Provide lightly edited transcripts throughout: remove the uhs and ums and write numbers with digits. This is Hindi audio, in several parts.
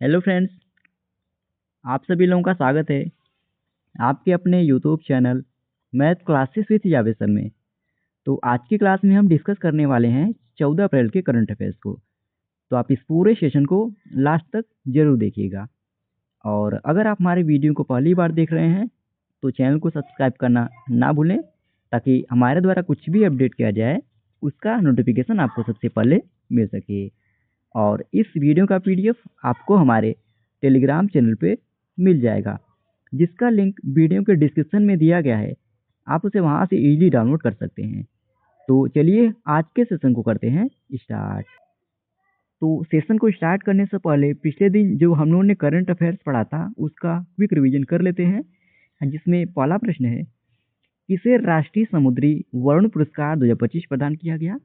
हेलो फ्रेंड्स, आप सभी लोगों का स्वागत है आपके अपने YouTube channel math classes with Javed में। तो आज की क्लास में हम डिस्कस करने वाले हैं 14 अप्रैल के करंट अफेयर्स को। तो आप इस पूरे सेशन को लास्ट तक जरूर देखिएगा। और अगर आप हमारे वीडियो को पहली बार देख रहे हैं तो चैनल को सब्सक्राइब करना ना भूलें, ताकि हमारे द्वारा कुछ भी अपडेट किया जाए उसका नोटिफिकेशन आपको सबसे पहले मिल सके। और इस वीडियो का पीडीएफ आपको हमारे टेलीग्राम चैनल पे मिल जाएगा, जिसका लिंक वीडियो के डिस्क्रिप्शन में दिया गया है। आप उसे वहां से इजीली डाउनलोड कर सकते हैं। तो चलिए आज के सेशन को करते हैं स्टार्ट। तो सेशन को स्टार्ट करने से पहले पिछले दिन जो हम लोगों ने करंट अफेयर्स पढ़ा था उसका क्विक रिवीजन कर लेते हैं, जिसमें पहला प्रश्न है, किसे राष्ट्रीय समुद्री वरुण पुरस्कार 2025 प्रदान किया गया?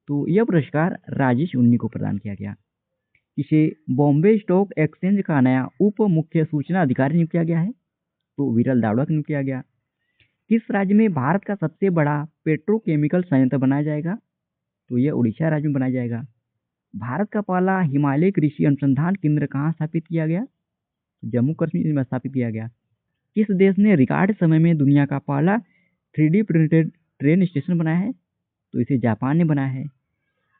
तो यह पुरस्कार राजेश उन्नी को प्रदान किया गया। इसे बॉम्बे स्टॉक एक्सचेंज का नया उप मुख्य सूचना अधिकारी नियुक्त किया गया है, तो विरल दावड़ा को नियुक्त किया गया। किस राज्य में भारत का सबसे बड़ा पेट्रोकेमिकल संयंत्र बनाया जाएगा? तो यह उड़ीसा राज्य में बनाया जाएगा। भारत का पहला हिमालय कृषि अनुसंधान केंद्र कहाँ स्थापित किया गया? जम्मू कश्मीर में स्थापित किया गया। किस देश ने रिकॉर्ड समय में दुनिया का पहला 3D प्रिंटेड ट्रेन स्टेशन बनाया है? तो इसे जापान ने बनाया है।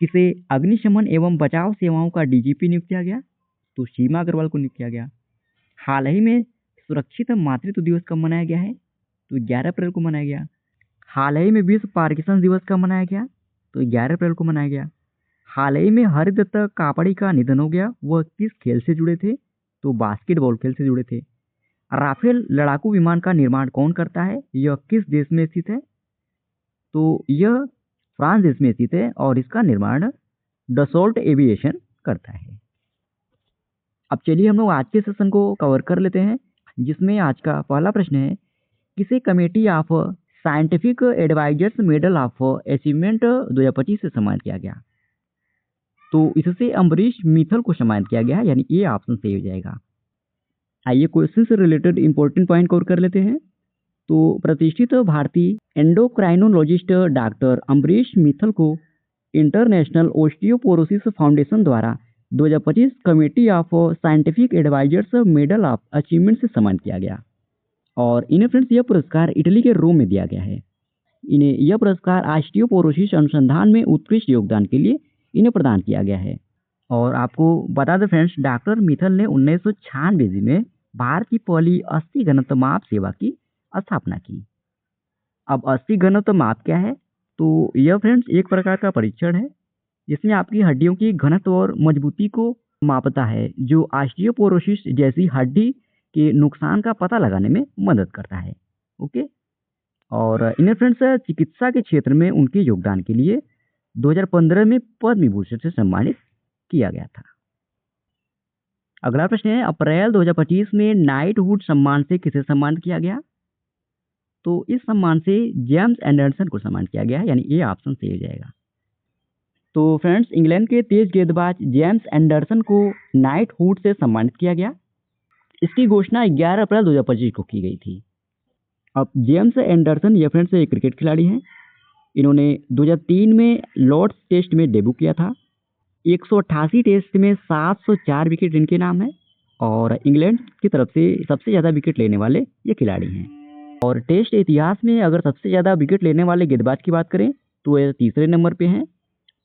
किसे अग्निशमन एवं बचाव सेवाओं का डीजीपी नियुक्त किया गया? तो सीमा अग्रवाल को नियुक्त किया गया। हाल ही में सुरक्षित मातृत्व दिवस कब मनाया गया है? तो 11 अप्रैल को मनाया गया। हाल ही में विश्व पार्किंसन दिवस कब मनाया गया? तो 11 अप्रैल को मनाया गया। हाल ही में हरिदत्त कापड़ी का निधन हो गया, वह किस खेल से जुड़े थे? तो बास्केटबॉल खेल से जुड़े थे। राफेल लड़ाकू विमान का निर्माण कौन करता है? यह किस देश में स्थित है? तो यह फ्रांस देश में स्थित है और इसका निर्माण डसॉल्ट एविएशन करता है। अब चलिए हम लोग आज के सेशन को कवर कर लेते हैं, जिसमें आज का पहला प्रश्न है, किसे committee of scientific advisors medal of achievement 2025 से सम्मानित किया गया? तो इससे अम्बरीश मित्तल को सम्मानित किया गया है, यानी ये ऑप्शन सही हो जाएगा। आइए क्वेश्चन से रिलेटेड इंपॉर्टेंट पॉइंट कवर कर लेते हैं। तो प्रतिष्ठित भारतीय एंडोक्राइनोलॉजिस्ट डॉक्टर अम्बरीश मित्तल को इंटरनेशनल ओस्टियोपोरोसिस फाउंडेशन द्वारा 2025 committee of scientific advisors medal of achievement से सम्मानित किया गया। और इन्हें फ्रेंड्स यह पुरस्कार इटली के रोम में दिया गया है। इन्हें यह पुरस्कार ऑस्टियोपोरोसिस अनुसंधान में उत्कृष्ट योगदान के लिए इन्हें प्रदान किया गया है। और आपको बता दें फ्रेंड्स, डॉक्टर मित्तल ने 1996 में भारत की पहली अस्थि घनत्व माप सेवा की स्थापना की। अब अस्थि घनत्व माप क्या है? तो यह फ्रेंड्स एक प्रकार का परीक्षण है जिसमें आपकी हड्डियों की घनत्व और मजबूती को मापता है, जो ऑस्टियोपोरोसिस जैसी हड्डी के नुकसान का पता लगाने में मदद करता है। ओके। और इन्हें फ्रेंड्स चिकित्सा के क्षेत्र में उनके योगदान के लिए 2015 में पद्म विभूषण से सम्मानित किया गया था। अगला प्रश्न है, अप्रैल 2025 में नाइटहुड सम्मान से किसे सम्मानित किया गया? तो इस सम्मान से जेम्स एंडरसन को सम्मानित किया गया है, यानी ये ऑप्शन सही हो जाएगा। तो फ्रेंड्स, इंग्लैंड के तेज गेंदबाज जेम्स एंडरसन को नाइटहुड से सम्मानित किया गया। इसकी घोषणा 11 अप्रैल 2025 को की गई थी। अब जेम्स एंडरसन ये फ्रेंड्स एक क्रिकेट खिलाड़ी हैं। इन्होंने 2003 में लॉर्ड्स टेस्ट में डेब्यू किया था। 188 टेस्ट में 704 विकेट इनके नाम है और इंग्लैंड की तरफ से सबसे ज़्यादा विकेट लेने वाले ये खिलाड़ी हैं। और टेस्ट इतिहास में अगर सबसे ज़्यादा विकेट लेने वाले गेंदबाज की बात करें तो ये तीसरे नंबर पे हैं।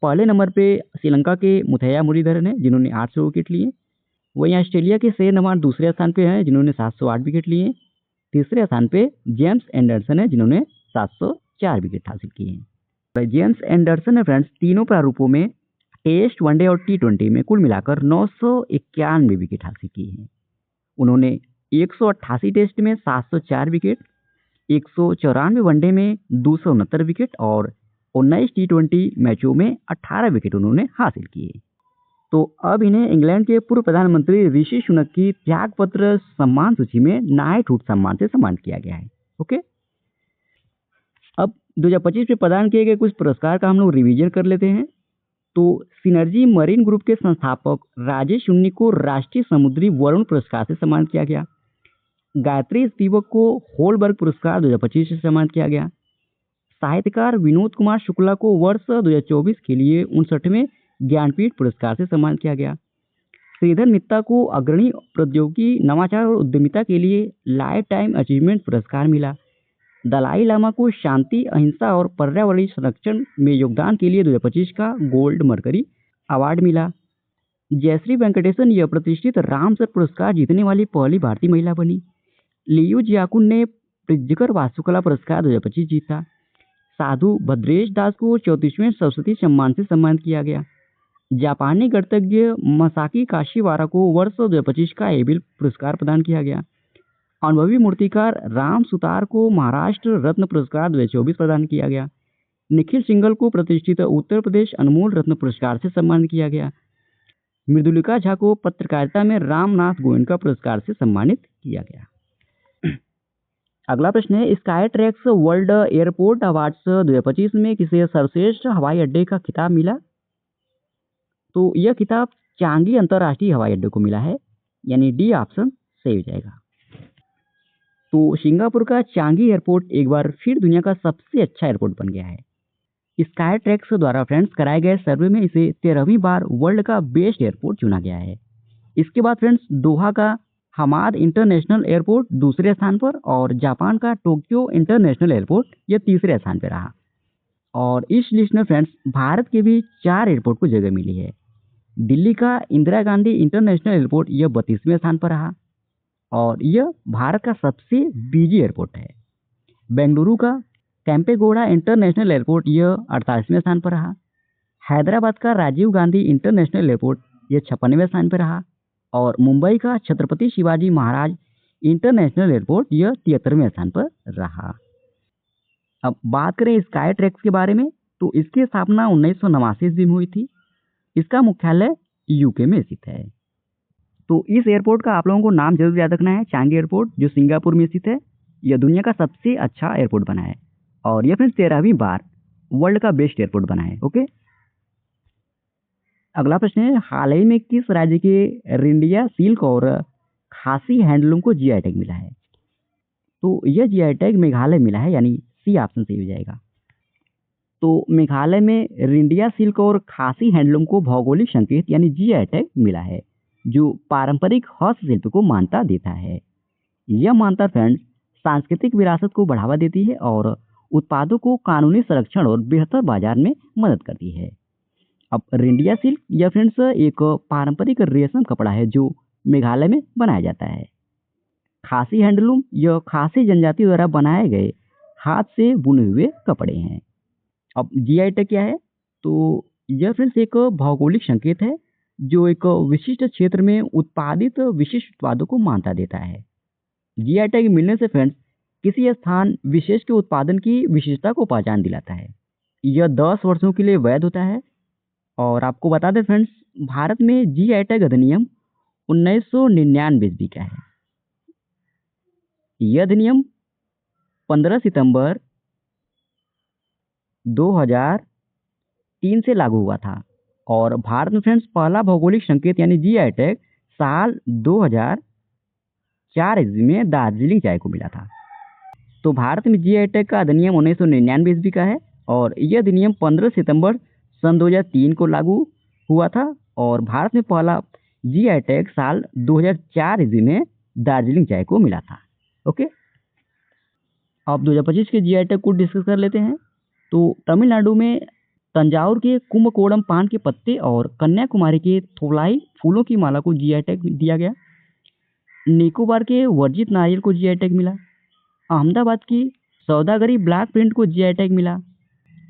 पहले नंबर पे श्रीलंका के मुथैया मुरलीधरन हैं, जिन्होंने 800 विकेट लिए। वहीं ऑस्ट्रेलिया के शेन नवान दूसरे स्थान पे हैं, जिन्होंने 708 विकेट लिए। तीसरे स्थान पे जेम्स एंडरसन है, जिन्होंने 704 विकेट हासिल किए हैं। जेम्स एंडरसन ने फ्रेंड्स तीनों प्रारूपों में टेस्ट, वनडे और T20 में कुल मिलाकर 991 विकेट हासिल की हैं। उन्होंने 188 टेस्ट में 704 विकेट, 194 वनडे में 269 विकेट और 19 T20 मैचों में 18 विकेट उन्होंने हासिल किए। तो अब इन्हें इंग्लैंड के पूर्व प्रधानमंत्री ऋषि सुनक की त्यागपत्र सम्मान सूची में नाइटहुड सम्मान से सम्मानित किया गया है। ओके। अब 2025 में प्रदान किए गए कुछ पुरस्कार का हम लोग रिवीजन कर लेते हैं। तो सिनर्जी मरीन ग्रुप के संस्थापक राजेश उन्नी को राष्ट्रीय समुद्री वरुण पुरस्कार से सम्मानित किया गया। गायत्री स्पिवक को होलबर्ग पुरस्कार 2025 से सम्मानित किया गया। साहित्यकार विनोद कुमार शुक्ला को वर्ष 2024 के लिए 59वें ज्ञानपीठ पुरस्कार से सम्मानित किया गया। श्रीधर मित्ता को अग्रणी प्रौद्योगिकी नवाचार और उद्यमिता के लिए लाइफ टाइम अचीवमेंट पुरस्कार मिला। दलाई लामा को शांति, अहिंसा और पर्यावरणीय संरक्षण में योगदान के लिए 2025 का गोल्ड मरकरी अवार्ड मिला। जयश्री वेंकटेशन यह प्रतिष्ठित रामसर पुरस्कार जीतने वाली पहली भारतीय महिला बनी। लियू जियाकुन ने प्रिज्जकर वास्तुकला पुरस्कार 2025 जीता। साधु भद्रेश दास को 34वें सरस्वती सम्मान से सम्मानित किया गया। जापानी गणितज्ञ मसाकी काशीवारा को वर्ष 2025 का एबिल पुरस्कार प्रदान किया गया। अनुभवी मूर्तिकार राम सुतार को महाराष्ट्र रत्न पुरस्कार 2024 प्रदान किया गया। निखिल सिंगल को प्रतिष्ठित उत्तर प्रदेश अनमोल रत्न पुरस्कार से सम्मानित किया गया। मृदुलिका झा को पत्रकारिता में रामनाथ गोयनका पुरस्कार से सम्मानित किया गया। अगला प्रश्न है, sky tracks world airport awards 2025 में किसे सर्वश्रेष्ठ हवाई अड्डे का खिताब मिला? तो यह खिताब चांगी अंतर्राष्ट्रीय हवाई अड्डे को मिला है, यानी डी ऑप्शन सही हो जाएगा। तो सिंगापुर का चांगी एयरपोर्ट एक बार फिर दुनिया का सबसे अच्छा एयरपोर्ट बन गया है। स्काई ट्रैक्स द्वारा फ्रेंड्स कराए गए सर्वे में इसे 13वीं बार वर्ल्ड का बेस्ट एयरपोर्ट चुना गया है। इसके बाद फ्रेंड्स दोहा का हमाद इंटरनेशनल एयरपोर्ट दूसरे स्थान पर और जापान का टोक्यो इंटरनेशनल एयरपोर्ट यह तीसरे स्थान पर रहा। और इस लिस्ट में फ्रेंड्स भारत के भी 4 एयरपोर्ट को जगह मिली है। दिल्ली का इंदिरा गांधी इंटरनेशनल एयरपोर्ट यह 32वें स्थान पर रहा और यह भारत का सबसे बिजी एयरपोर्ट है। बेंगलुरु का कैंपेगौड़ा इंटरनेशनल एयरपोर्ट यह 48वें स्थान पर रहा। हैदराबाद का राजीव गांधी इंटरनेशनल एयरपोर्ट यह 56वें स्थान पर रहा और मुंबई का छत्रपति शिवाजी महाराज इंटरनेशनल एयरपोर्ट यह 73वें स्थान पर रहा। अब बात करें स्काई ट्रैक्स के बारे में, तो इसकी स्थापना 1989 ईस्वी में हुई थी। इसका मुख्यालय यूके में स्थित है। तो इस एयरपोर्ट का आप लोगों को नाम जरूर याद रखना है, चांगी एयरपोर्ट, जो सिंगापुर में स्थित है। यह दुनिया का सबसे अच्छा एयरपोर्ट बना है और यह फिर 13वीं बार वर्ल्ड का बेस्ट एयरपोर्ट बना है। ओके, अगला प्रश्न है, हाल ही में किस राज्य के रिंडिया सिल्क और खासी हैंडलूम को जीआई टैग मिला है? तो यह जीआई टैग मेघालय मिला है, यानी सी ऑप्शन सही हो जाएगा। तो मेघालय में रिंडिया सिल्क और खासी हैंडलूम को भौगोलिक संकेत यानी जीआई टैग मिला है, जो पारंपरिक हस्तशिल्प को मान्यता देता है। यह मान्यता फ्रेंड्स सांस्कृतिक विरासत को बढ़ावा देती है और उत्पादों को कानूनी संरक्षण और बेहतर बाजार में मदद करती है। अब रिंडिया सिल्क यह फ्रेंड्स एक पारंपरिक रेशम कपड़ा है जो मेघालय में बनाया जाता है। खासी हैंडलूम यह खासी जनजाति द्वारा बनाए गए हाथ से बुने हुए कपड़े हैं। अब जीआई टैग क्या है? तो यह फ्रेंड्स एक भौगोलिक संकेत है जो एक विशिष्ट क्षेत्र में उत्पादित विशिष्ट उत्पादों को मान्यता देता है। जीआई टैग मिलने से फ्रेंड्स किसी स्थान विशेष के उत्पादन की विशेषता को पहचान दिलाता है। यह 10 वर्षों के लिए वैध होता है। और आपको बता दें फ्रेंड्स, भारत में जीआई टैग अधिनियम 1999 ईस्वी का है। यह अधिनियम 15 सितंबर 2003 से लागू हुआ था और भारत में फ्रेंड्स पहला भौगोलिक संकेत यानी जीआई टैग साल 2004 ईस्वी में दार्जिलिंग चाय को मिला था। तो भारत में जीआई टैग का अधिनियम 1999 ईस्वी का है और यह अधिनियम 15 सितंबर सन 2003 को लागू हुआ था और भारत में पहला जीआई टैग साल 2004 ईस्वी में दार्जिलिंग चाय को मिला था। ओके, अब 2025 के जीआई टैग को डिस्कस कर लेते हैं। तो तमिलनाडु में तंजावुर के कुंभकोणम पान के पत्ते और कन्याकुमारी के थोलाई फूलों की माला को जीआई टैग दिया गया। निकोबार के वर्जित नारियल को जीआई टैग मिला। अहमदाबाद की सौदागरी ब्लैक प्रिंट को जीआई टैग मिला।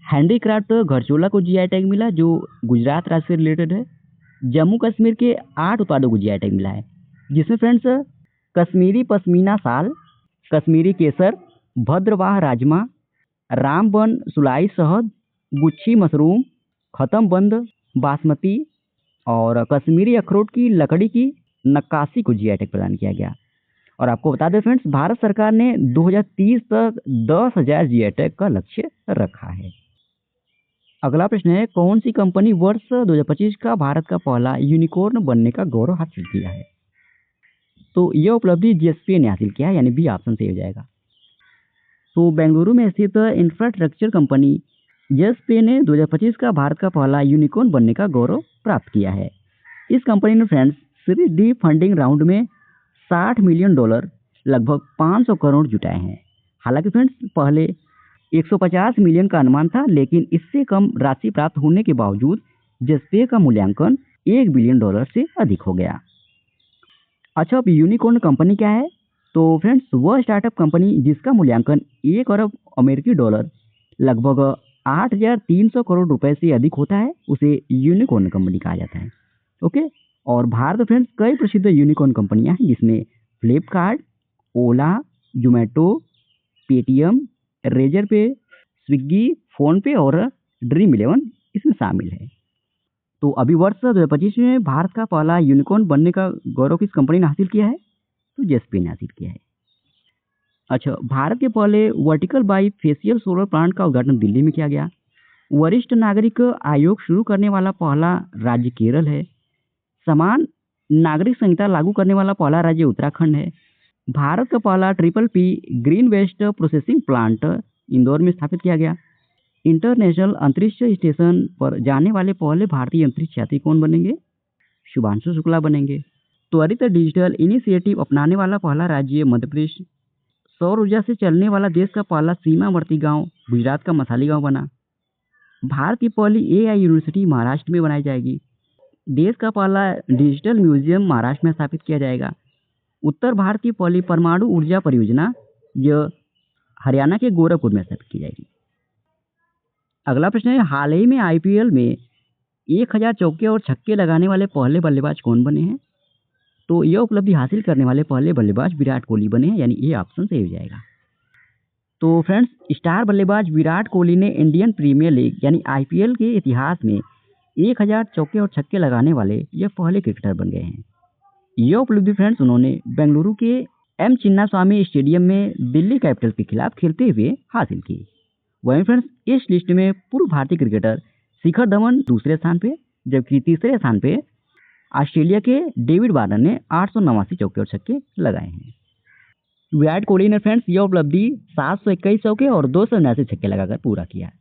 हैंडीक्राफ्ट घरचोला को जीआई टैग मिला जो गुजरात राज्य से रिलेटेड है। जम्मू कश्मीर के 8 उत्पादों को जीआई टैग मिला है, जिसमें फ्रेंड्स कश्मीरी पश्मीना शाल, कश्मीरी केसर, भद्रवाह राजमा, रामबन सुलाई शहद, गुच्छी मशरूम, खत्म बंद बासमती और कश्मीरी अखरोट की लकड़ी की नक्काशी को जीआई टैग प्रदान किया गया। और आपको बता दें फ्रेंड्स, भारत सरकार ने 2030 तक 10,000 जीआई टैग का लक्ष्य रखा है। अगला प्रश्न है, कौन सी कंपनी वर्ष 2025 का भारत का पहला यूनिकॉर्न बनने का गौरव हासिल किया है? तो यह उपलब्धि जेएसपीए ने हासिल किया है, यानी बी ऑप्शन सही हो जाएगा। तो बेंगलुरु में स्थित इंफ्रास्ट्रक्चर कंपनी जेएसपीए ने 2025 का भारत का पहला यूनिकॉर्न बनने का गौरव प्राप्त किया है। इस कंपनी ने friends series D funding round में $60 मिलियन लगभग 500 करोड़ जुटाए हैं। हालांकि फ्रेंड्स पहले 150 मिलियन का अनुमान था, लेकिन इससे कम राशि प्राप्त होने के बावजूद जस्पे का मूल्यांकन $1 बिलियन से अधिक हो गया। अच्छा, अब यूनिकॉर्न कंपनी क्या है? तो फ्रेंड्स वह स्टार्टअप कंपनी जिसका मूल्यांकन 1 अरब अमेरिकी डॉलर लगभग 8,300 करोड़ रुपए से अधिक होता है, उसे यूनिकॉर्न कंपनी कहा जाता है। ओके, और भारत में फ्रेंड्स कई प्रसिद्ध यूनिकॉर्न कंपनियां हैं, जिसमें फ्लिपकार्ट, ओला, जोमेटो, पेटीएम, रेजर पे, स्विगी, फोन पे और ड्रीम 11 इसमें शामिल है। तो अभी वर्ष 2025 में भारत का पहला यूनिकॉर्न बनने का गौरव किस कंपनी ने हासिल किया है? तो जेएसपी ने हासिल किया है। अच्छा, भारत के पहले vertical by facial solar plant का उद्घाटन दिल्ली में किया गया। वरिष्ठ नागरिक आयोग शुरू करने वाला पहला राज्य केरल है। समान नागरिक संहिता लागू करने वाला पहला राज्य उत्तराखंड है। भारत का पहला PPP green waste processing plant Indore में स्थापित किया गया। इंटरनेशनल अंतरिक्ष स्टेशन पर जाने वाले पहले भारतीय अंतरिक्ष यात्री कौन बनेंगे? शुभांशु शुक्ला बनेंगे। त्वरित डिजिटल इनिशिएटिव अपनाने वाला पहला राज्य मध्य प्रदेश। सौर ऊर्जा से चलने वाला देश का पहला सीमावर्ती गांव गुजरात का मसाली गांव बना। भारत की पहली AI यूनिवर्सिटी महाराष्ट्र में बनाई जाएगी। देश का पहला डिजिटल म्यूजियम महाराष्ट्र में स्थापित किया जाएगा। उत्तर भारत की पहली परमाणु ऊर्जा परियोजना यह हरियाणा के गोरखपुर में स्थापित की जाएगी। अगला प्रश्न है, हाल ही में IPL में 1000 चौके और छक्के लगाने वाले पहले बल्लेबाज कौन बने हैं? तो यह उपलब्धि हासिल करने वाले पहले बल्लेबाज विराट कोहली बने हैं, यानी ये ऑप्शन सही हो जाएगा। तो फ्रेंड्स स्टार बल्लेबाज विराट कोहली ने इंडियन प्रीमियर लीग यानी IPL के इतिहास में 1000 चौके और छक्के लगाने वाले यह पहले क्रिकेटर बन गए हैं। यह उपलब्धि फ्रेंड्स उन्होंने बेंगलुरु के M चिन्नास्वामी स्टेडियम में दिल्ली कैपिटल के खिलाफ खेलते हुए हासिल की। वहीं फ्रेंड्स इस लिस्ट में पूर्व भारतीय क्रिकेटर शिखर धवन दूसरे स्थान पे, जबकि तीसरे स्थान पे ऑस्ट्रेलिया के डेविड वार्नर ने 889 चौके और छक्के लगाए हैं। विराट कोहली ने फ्रेंड्स यह उपलब्धि 721 चौके और 279 छक्के लगाकर पूरा किया।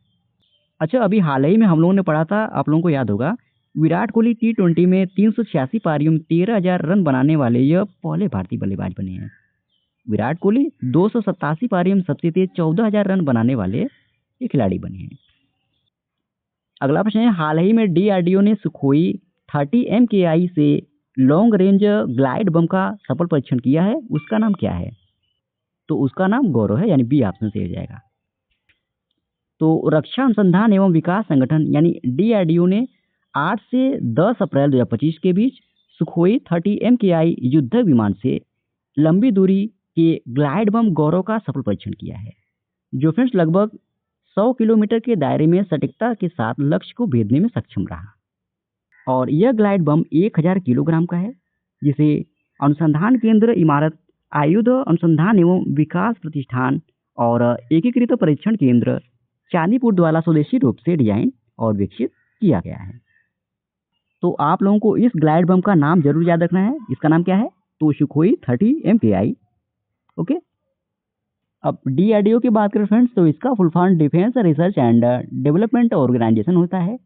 अच्छा, अभी हाल ही में हम लोगों ने पढ़ा था, आप लोगों को याद होगा, विराट कोहली T20 में 386 पारियों में 13,000 रन बनाने वाले यह पहले भारतीय बल्लेबाज बने हैं। विराट कोहली 287 पारियों में सबसे तेज 14,000 रन बनाने वाले ये खिलाड़ी बने हैं। अगला प्रश्न है, हाल ही में DRDO ने सुखोई 30 MKI से लॉन्ग रेंज ग्लाइड बम का सफल परीक्षण किया है, उसका नाम क्या है? तो उसका नाम गौरव है, यानी बी ऑप्शन से हो जाएगा। तो रक्षा अनुसंधान एवं विकास संगठन यानी DRDO ने 8 से 10 अप्रैल 2025 के बीच सुखोई 30 MKI युद्ध विमान से लंबी दूरी के ग्लाइड बम गौरव का सफल परीक्षण किया है, जो फ्रेंड्स लगभग 100 किलोमीटर के दायरे में सटीकता के साथ लक्ष्य को भेदने में सक्षम रहा। और यह ग्लाइड बम 1000 किलोग्राम का है, जिसे अनुसंधान केंद्र इमारत, आयुध अनुसंधान एवं विकास प्रतिष्ठान और एकीकृत परीक्षण केंद्र चांदीपुर द्वारा स्वदेशी रूप से डिजाइन और विकसित किया गया है। तो आप लोगों को इस ग्लाइड बम का नाम जरूर याद रखना है। इसका नाम क्या है? तो सुखोई 30 MKI। ओके, अब DRDO की बात करें फ्रेंड्स, तो इसका full form defence research and development organisation होता है।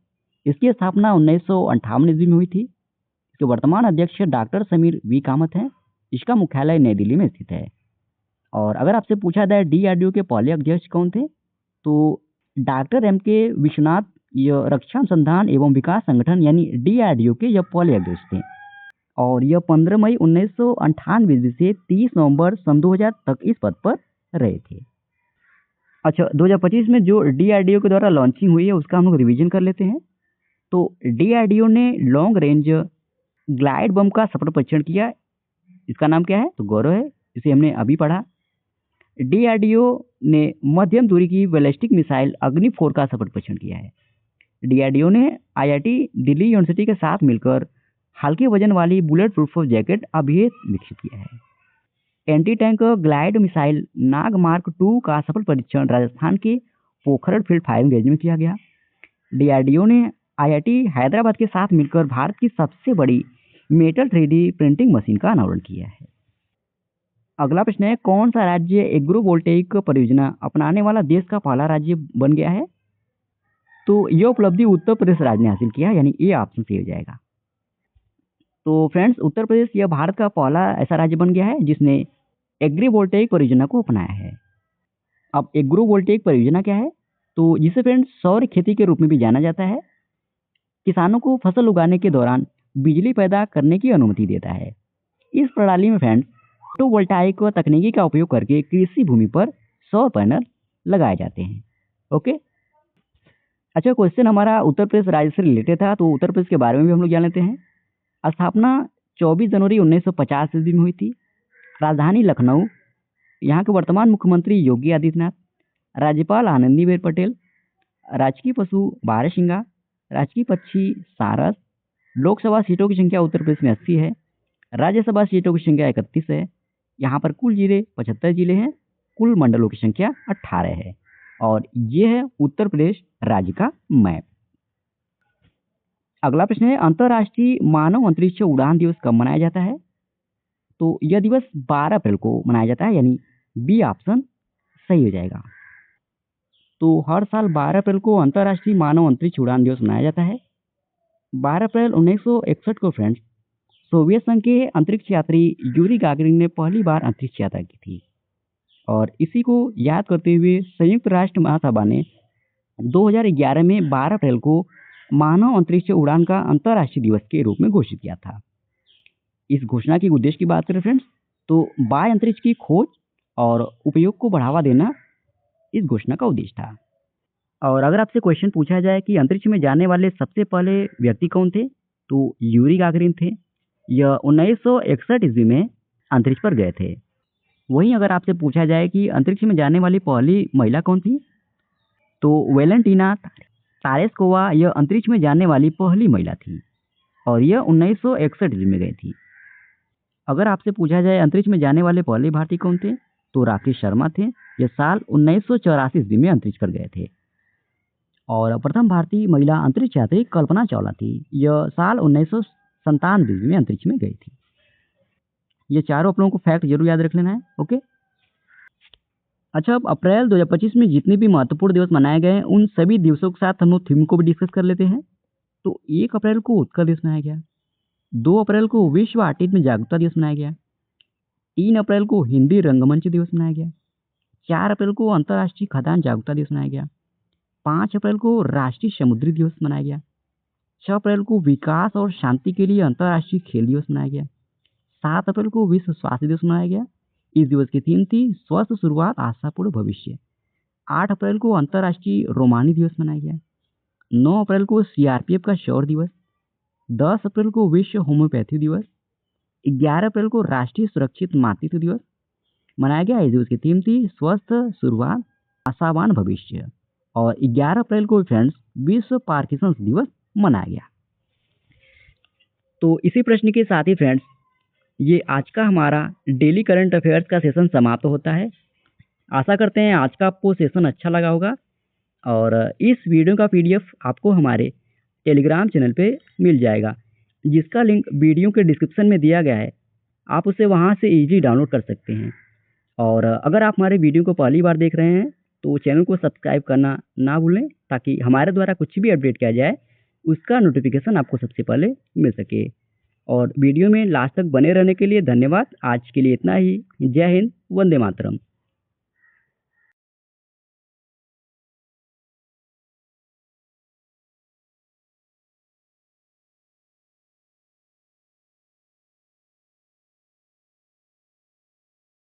इसकी स्थापना 1958 ईस्वी में हुई थी। इसके वर्तमान अध्यक्ष डॉक्टर समीर वी कामत हैं। इसका मुख्यालय नई दिल्ली में स्थित है। और अगर आपसे पूछा जाए DRDO के पहले अध्यक्ष कौन थे, तो डॉक्टर MK विश्वनाथ यह रक्षा अनुसंधान एवं विकास संगठन यानी DRDO के यह पहले अध्यक्ष थे। और यह 15 मई 1998 से 30 नवंबर सन 2000 तक इस पद पर रहे थे। अच्छा, 2025 में जो DRDO के द्वारा लॉन्चिंग हुई है उसका हम लोग रिवीजन कर लेते हैं। तो DRDO ने लॉन्ग रेंज ग्लाइड बम का सफल परीक्षण किया। इसका नाम क्या है? तो गौरव है, इसे हमने अभी पढ़ा। DRDO ने मध्यम दूरी की बैलिस्टिक मिसाइल अग्नि 4 का सफल परीक्षण किया है। DRDO ने IIT दिल्ली यूनिवर्सिटी के साथ मिलकर हल्के वजन वाली बुलेट प्रूफ जैकेट अभी विकसित किया है। एंटी टैंक ग्लाइड मिसाइल नाग मार्क 2 का सफल परीक्षण राजस्थान के पोखरण फील्ड फायरिंग रेंज में किया गया। DRDO ने IIT हैदराबाद के साथ मिलकर भारत की सबसे बड़ी मेटल 3D प्रिंटिंग मशीन का अनावरण किया है। अगला प्रश्न है, कौन सा राज्य एग्रोवोल्टेइक परियोजना अपनाने वाला देश का पहला राज्य बन गया है? तो यह उपलब्धि उत्तर प्रदेश राज्य ने हासिल किया, यानी ए ऑप्शन सही हो जाएगा। तो फ्रेंड्स, उत्तर प्रदेश यह भारत का पहला ऐसा राज्य बन गया है जिसने एग्रीवोल्टेइक परियोजना को अपनाया है। अब एग्रोवोल्टेइक परियोजना क्या है? तो जिसे फ्रेंड्स सौर खेती के रूप में भी जाना जाता है। किसानों को फसल उगाने के दौरान बिजली पैदा करने की अनुमति देता है। इस प्रणाली में फ्रेंड्स फोटोवोल्टाइक तकनीकी का उपयोग करके कृषि भूमि पर सौर पैनल लगाए जाते हैं। ओके। अच्छा, क्वेश्चन हमारा उत्तर प्रदेश राज्य से रिलेटेड था, तो उत्तर प्रदेश के बारे में भी हम लोग जान लेते हैं। स्थापना 24 जनवरी 1950 ईस्वी में हुई थी। राजधानी लखनऊ। यहाँ के वर्तमान मुख्यमंत्री योगी आदित्यनाथ। राज्यपाल आनंदीबेन पटेल। राजकीय पशु बारहसिंगा। राजकीय पक्षी सारस। लोकसभा सीटों की संख्या उत्तर प्रदेश में 80 है। राज्यसभा सीटों की संख्या 31 है। यहाँ पर कुल जिले 75 जिले हैं। कुल मंडलों की संख्या 18 है। और ये है उत्तर प्रदेश राज्य का मैप। अगला प्रश्न है, अंतर्राष्ट्रीय मानव अंतरिक्ष उड़ान दिवस कब मनाया जाता है? तो यह दिवस 12 अप्रैल को मनाया जाता है, यानी बी ऑप्शन सही हो जाएगा। तो हर साल 12 अप्रैल को अंतर्राष्ट्रीय मानव अंतरिक्ष उड़ान दिवस मनाया जाता है। 12 अप्रैल 1961 को फ्रेंड्स सोवियत संघ के अंतरिक्ष यात्री यूरी गागरिन ने पहली बार अंतरिक्ष यात्रा की थी। और इसी को याद करते हुए संयुक्त राष्ट्र महासभा ने 2011 में 12 अप्रैल को मानव अंतरिक्ष उड़ान का अंतर्राष्ट्रीय दिवस के रूप में घोषित किया था। इस घोषणा के उद्देश्य की बात करें फ्रेंड्स, तो बाह्य अंतरिक्ष की खोज और उपयोग को बढ़ावा देना इस घोषणा का उद्देश्य था। और अगर आपसे क्वेश्चन पूछा जाए कि अंतरिक्ष में जाने वाले सबसे पहले व्यक्ति कौन थे, तो यूरी गागरिन थे। यह 1961 ईस्वी में अंतरिक्ष पर गए थे। वहीं अगर आपसे पूछा जाए कि अंतरिक्ष में जाने वाली पहली महिला कौन थी, तो वेलेंटीना तारेस्कोवा यह अंतरिक्ष में जाने वाली पहली महिला थी और यह 1961 ईस्वी में गई थी। अगर आपसे पूछा जाए अंतरिक्ष में जाने वाले पहले भारतीय कौन थे, तो राकेश शर्मा थे। यह साल 1984 ईस्वी में अंतरिक्ष पर गए थे। और प्रथम भारतीय महिला अंतरिक्ष यात्री कल्पना चावला थी। यह साल 1997 ईस्वी में अंतरिक्ष में गई थी। ये चारों आप लोगों को फैक्ट जरूर याद रख लेना है। ओके। अच्छा, अब अप्रैल 2025 में जितने भी महत्वपूर्ण दिवस मनाए गए हैं उन सभी दिवसों के साथ हम लोग थीम को भी डिस्कस कर लेते हैं। तो 1 अप्रैल को उत्कल दिवस मनाया गया। 2 अप्रैल को विश्व ऑटिज्म जागरूकता दिवस मनाया गया। 3 अप्रैल को हिंदी रंगमंच दिवस मनाया गया। 4 अप्रैल को अंतर्राष्ट्रीय खदान जागरूकता दिवस मनाया गया। 5 अप्रैल को राष्ट्रीय समुद्री दिवस मनाया गया। 6 अप्रैल को विकास और शांति के लिए अंतर्राष्ट्रीय खेल दिवस मनाया गया। 7 अप्रैल को विश्व स्वास्थ्य दिवस मनाया गया। इस दिवस की थीम थी स्वस्थ शुरुआत आशापूर्ण भविष्य। 8 अप्रैल को अंतर्राष्ट्रीय रोमानी दिवस मनाया गया। 9 अप्रैल को सीआरपीएफ का शौर्य दिवस। 10 अप्रैल को विश्व होम्योपैथी दिवस। 11 अप्रैल को राष्ट्रीय सुरक्षित मातृत्व दिवस मनाया गया। इस दिवस की थीम थी स्वस्थ शुरुआत आशावान भविष्य। और 11 अप्रैल को फ्रेंड्स विश्व पार्किंसंस दिवस मनाया गया। तो इसी प्रश्न के साथ ही फ्रेंड्स ये आज का हमारा डेली करंट अफेयर्स का सेशन समाप्त होता है। आशा करते हैं आज का आपको सेशन अच्छा लगा होगा। और इस वीडियो का पीडीएफ आपको हमारे टेलीग्राम चैनल पे मिल जाएगा, जिसका लिंक वीडियो के डिस्क्रिप्शन में दिया गया है। आप उसे वहां से इजीली डाउनलोड कर सकते हैं। और अगर आप हमारे वीडियो को पहली बार देख रहे हैं तो चैनल को सब्सक्राइब करना ना भूलें, ताकि हमारे द्वारा कुछ भी अपडेट किया जाए उसका नोटिफिकेशन आपको सबसे पहले मिल सके। और वीडियो में लास्ट तक बने रहने के लिए धन्यवाद। आज के लिए इतना ही। जय हिंद, वंदे मातरम।